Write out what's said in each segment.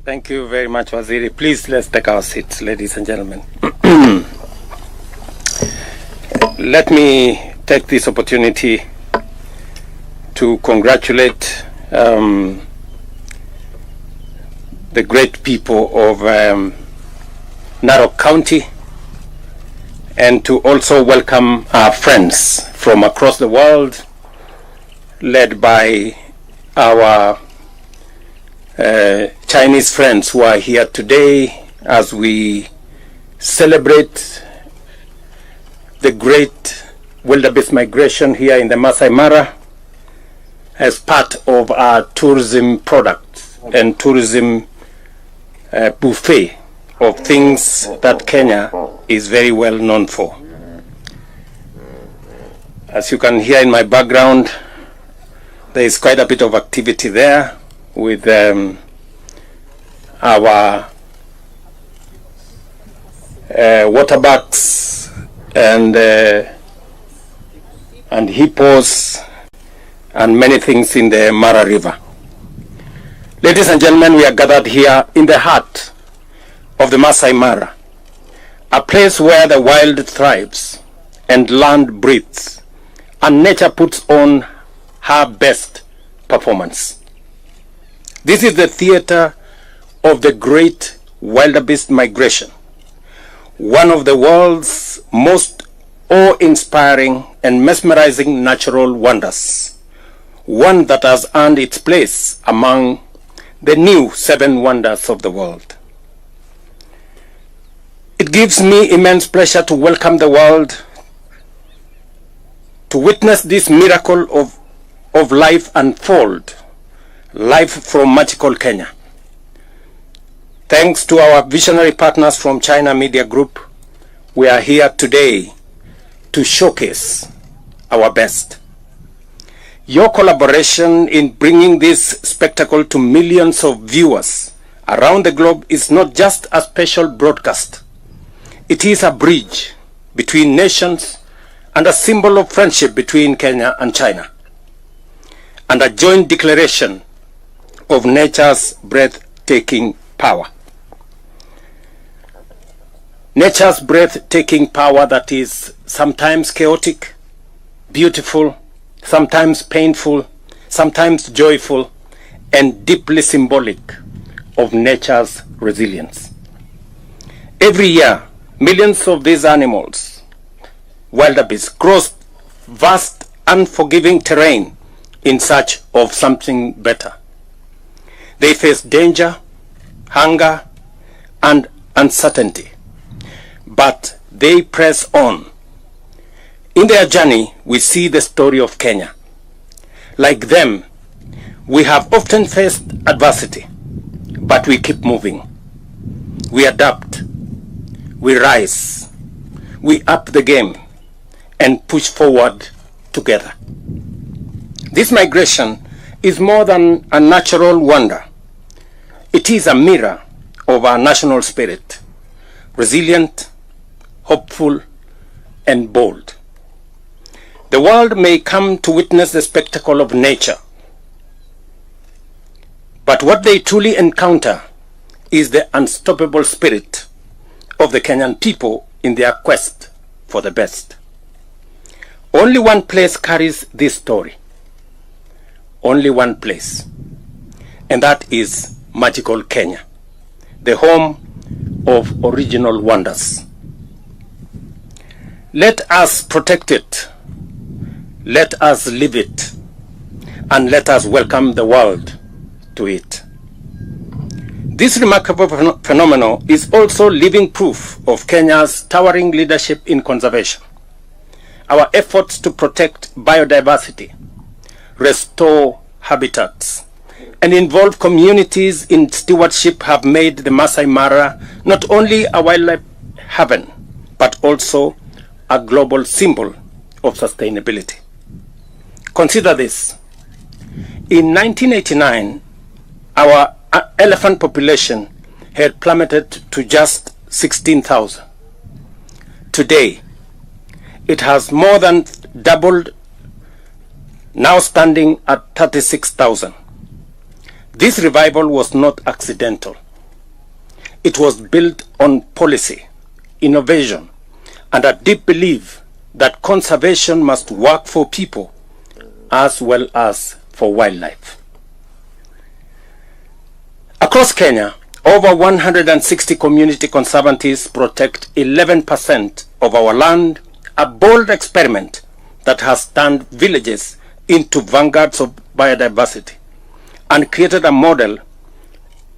Thank you very much, Waziri. Please, let's take our seats, ladies and gentlemen. Let me take this opportunity to congratulate the great people of Narok County, and to also welcome our friends from across the world, led by our Chinese friends who are here today as we celebrate the great wildebeest migration here in the Maasai Mara as part of our tourism product and tourism buffet of things that Kenya is very well known for. As you can hear in my background, there is quite a bit of activity there with our waterbucks and hippos and many things in the Mara River. Ladies and gentlemen, we are gathered here in the heart of the Maasai Mara, a place where the wild thrives and land breathes and nature puts on her best performance. This is the theater of the great wildebeest migration, one of the world's most awe-inspiring and mesmerizing natural wonders, one that has earned its place among the new 7 wonders of the world. It gives me immense pleasure to welcome the world to witness this miracle of life unfold, live from magical Kenya. Thanks to our visionary partners from China Media Group, we are here today to showcase our best. Your collaboration in bringing this spectacle to millions of viewers around the globe is not just a special broadcast. It is a bridge between nations and a symbol of friendship between Kenya and China, and a joint declaration of nature's breathtaking power. Nature's breathtaking power that is sometimes chaotic, beautiful, sometimes painful, sometimes joyful, and deeply symbolic of nature's resilience. Every year, millions of these animals, wildebeest, cross vast, unforgiving terrain in search of something better. They face danger, hunger, and uncertainty, but they press on. In their journey, we see the story of Kenya. Like them, we have often faced adversity, but we keep moving. We adapt, we rise, we up the game, and push forward together. This migration is more than a natural wonder. It is a mirror of our national spirit, resilient, hopeful, and bold. The world may come to witness the spectacle of nature, but what they truly encounter is the unstoppable spirit of the Kenyan people in their quest for the best. Only one place carries this story. Only one place. And that is magical Kenya, the home of original wonders. Let us protect it. Let us live it. And let us welcome the world to it. This remarkable phenomenon is also living proof of Kenya's towering leadership in conservation. Our efforts to protect biodiversity, restore habitats, and involve communities in stewardship have made the Maasai Mara not only a wildlife haven, but also a global symbol of sustainability. Consider this. In 1989, our elephant population had plummeted to just 16,000. Today, it has more than doubled, now standing at 36,000. This revival was not accidental. It was built on policy, innovation, and a deep belief that conservation must work for people as well as for wildlife. Across Kenya, over 160 community conservancies protect 11% of our land, a bold experiment that has turned villages into vanguards of biodiversity and created a model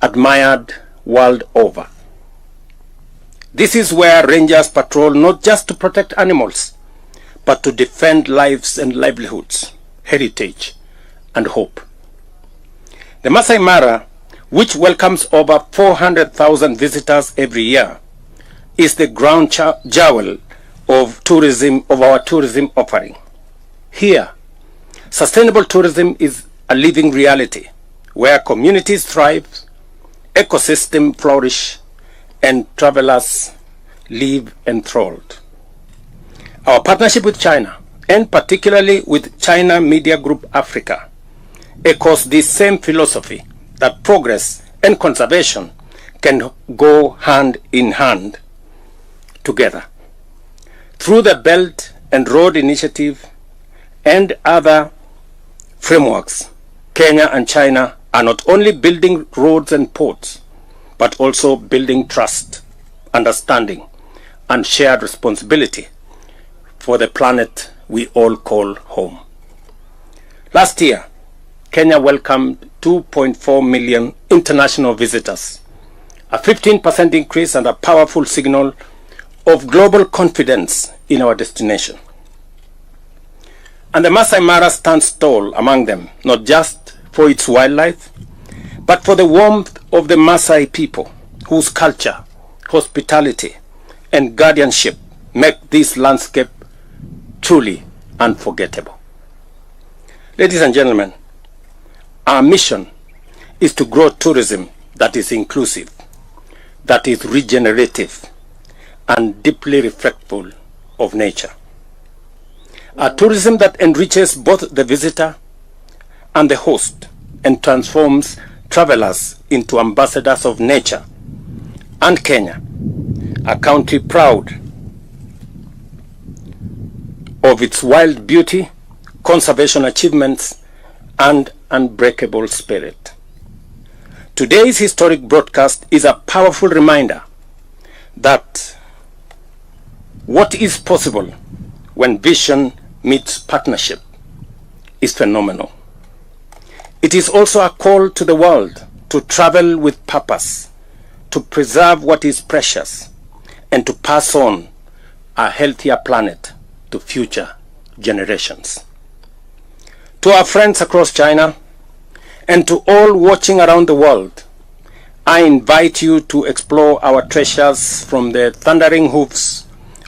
admired world over. This is where rangers patrol not just to protect animals, but to defend lives and livelihoods, heritage, and hope. The Maasai Mara, which welcomes over 400,000 visitors every year, is the ground jewel of our tourism offering. Here, sustainable tourism is a living reality where communities thrive, ecosystems flourish, and travelers live enthralled. Our partnership with China, and particularly with China Media Group Africa, echoes this same philosophy that progress and conservation can go hand in hand together. Through the Belt and Road Initiative and other frameworks, Kenya and China are not only building roads and ports, but also building trust, understanding, and shared responsibility for the planet we all call home. Last year, Kenya welcomed 2.4 million international visitors, a 15% increase and a powerful signal of global confidence in our destination. And the Maasai Mara stands tall among them, not just for its wildlife, but for the warmth of the Maasai people, whose culture, hospitality, and guardianship make this landscape truly unforgettable. Ladies and gentlemen, our mission is to grow tourism that is inclusive, that is regenerative, and deeply respectful of nature. A tourism that enriches both the visitor and the host and transforms travelers into ambassadors of nature. And Kenya, a country proud of its wild beauty, conservation achievements, and unbreakable spirit. Today's historic broadcast is a powerful reminder that what is possible when vision meets partnership is phenomenal. It is also a call to the world to travel with purpose, to preserve what is precious, and to pass on a healthier planet to future generations. To our friends across China, and to all watching around the world, I invite you to explore our treasures from the thundering hoofs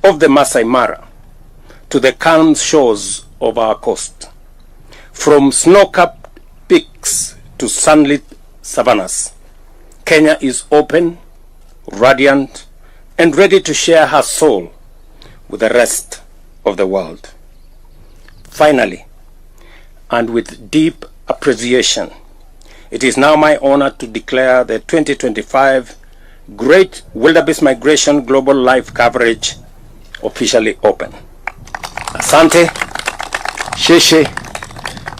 of the Maasai Mara to the calm shores of our coast, from snow-capped peaks to sunlit savannas. Kenya is open, radiant, and ready to share her soul with the rest of the world. Finally, and with deep appreciation, it is now my honor to declare the 2025 Great Wildebeest Migration Global Live Coverage officially open. Asante, Sheshe,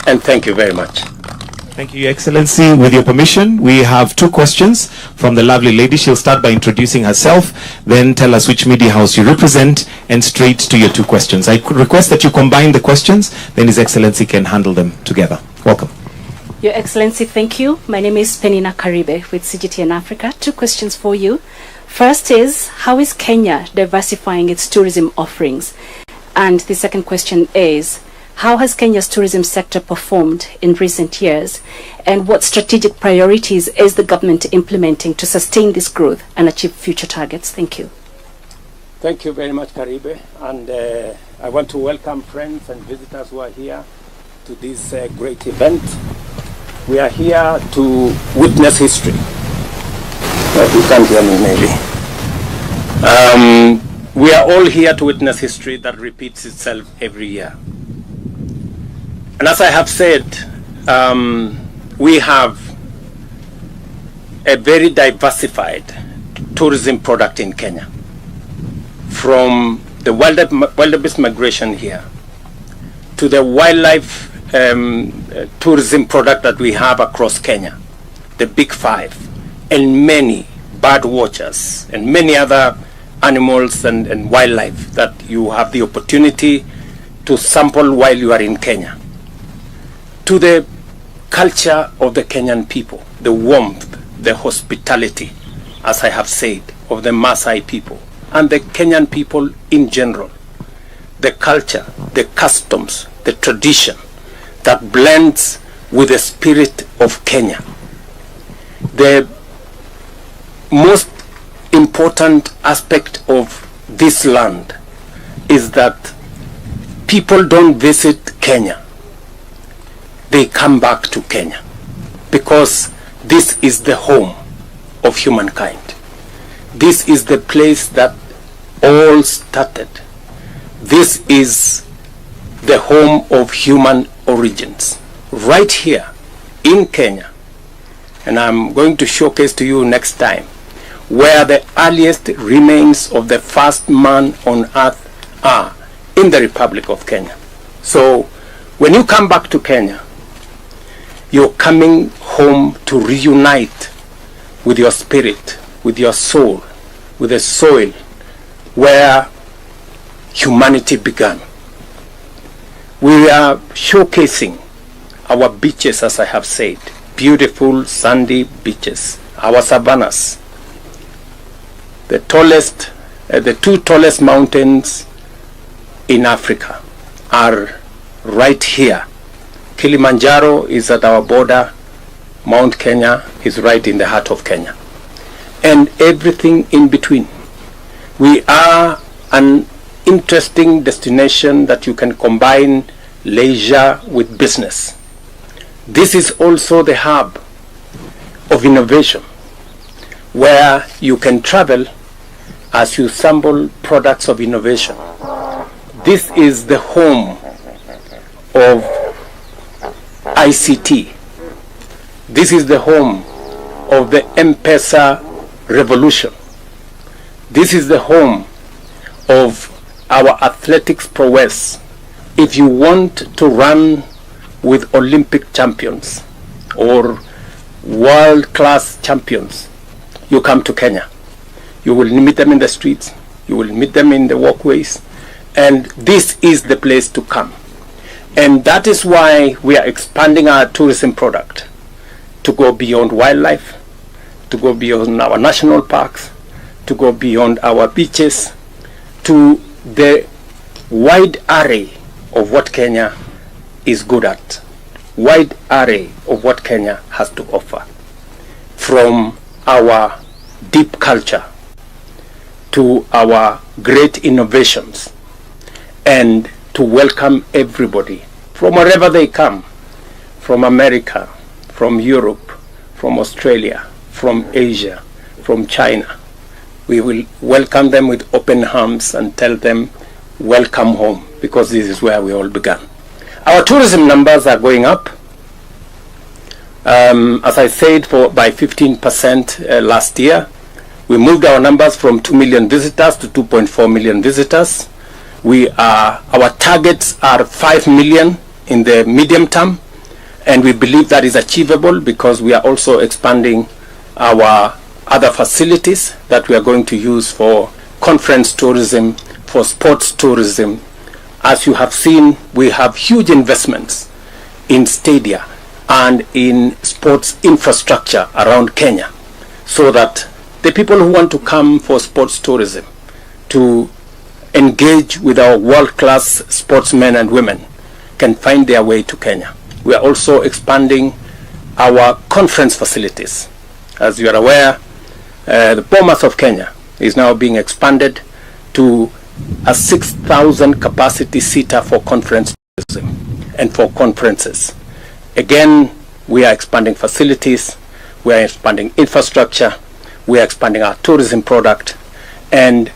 and thank you very much. Thank you, Your Excellency. With your permission, we have two questions from the lovely lady. She'll start by introducing herself, then tell us which media house you represent, and straight to your two questions. I could request that you combine the questions, then His Excellency can handle them together. Welcome. Your Excellency, thank you. My name is Penina Karibe with CGTN Africa. Two questions for you. First is, how is Kenya diversifying its tourism offerings? And the second question is, how has Kenya's tourism sector performed in recent years? And what strategic priorities is the government implementing to sustain this growth and achieve future targets? Thank you. Thank you very much, Karibe. And I want to welcome friends and visitors who are here to this great event. We are here to witness history. You can't hear me, maybe. We are all here to witness history that repeats itself every year. And as I have said, we have a very diversified tourism product in Kenya. From the wildebeest migration here to the wildlife tourism product that we have across Kenya, the Big Five, and many bird watchers and many other animals and wildlife that you have the opportunity to sample while you are in Kenya, to the culture of the Kenyan people, the warmth, the hospitality, as I have said, of the Maasai people and the Kenyan people in general, the culture, the customs, the tradition that blends with the spirit of Kenya. The most important aspect of this land is that people don't visit Kenya. They come back to Kenya because this is the home of humankind. This is the place that all started. This is the home of human origins, right here in Kenya. And I'm going to showcase to you next time where the earliest remains of the first man on earth are, in the Republic of Kenya. So when you come back to Kenya, you're coming home to reunite with your spirit, with your soul, with the soil where humanity began. We are showcasing our beaches, as I have said, beautiful sandy beaches, our savannas, the two tallest mountains in Africa are right here. Kilimanjaro is at our border. Mount Kenya is right in the heart of Kenya. And everything in between. We are an interesting destination that you can combine leisure with business. This is also the hub of innovation, where you can travel as you sample products of innovation. This is the home of ICT. This is the home of the M-Pesa revolution. This is the home of our athletics prowess. If you want to run with Olympic champions or world-class champions, you come to Kenya. You will meet them in the streets, you will meet them in the walkways, and this is the place to come. And that is why we are expanding our tourism product to go beyond wildlife, to go beyond our national parks, to go beyond our beaches, to the wide array of what Kenya is good at, wide array of what Kenya has to offer, from our deep culture to our great innovations, and to welcome everybody from wherever they come, from America, from Europe, from Australia, from Asia, from China. We will welcome them with open arms and tell them, welcome home, because this is where we all began. Our tourism numbers are going up. As I said, by 15% last year. We moved our numbers from 2 million visitors to 2.4 million visitors. Our targets are 5 million in the medium term, and we believe that is achievable because we are also expanding our other facilities that we are going to use for conference tourism, for sports tourism. As you have seen, we have huge investments in stadia and in sports infrastructure around Kenya, so that the people who want to come for sports tourism, to engage with our world-class sportsmen and women, can find their way to Kenya. We are also expanding our conference facilities. As you are aware, the Bomas of Kenya is now being expanded to a 6,000 capacity seater for conference tourism and for conferences. Again, we are expanding facilities, we are expanding infrastructure, we are expanding our tourism product, and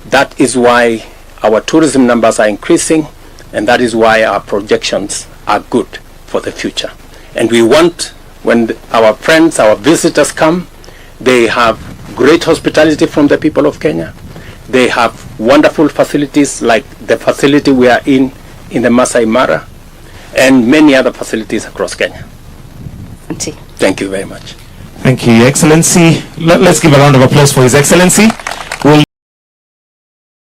that is why our tourism numbers are increasing, and that is why our projections are good for the future. And we want, when our friends, our visitors come, they have great hospitality from the people of Kenya. They have wonderful facilities like the facility we are in the Maasai Mara, and many other facilities across Kenya. Thank you very much. Thank you, Your Excellency. Let's give a round of applause for His Excellency.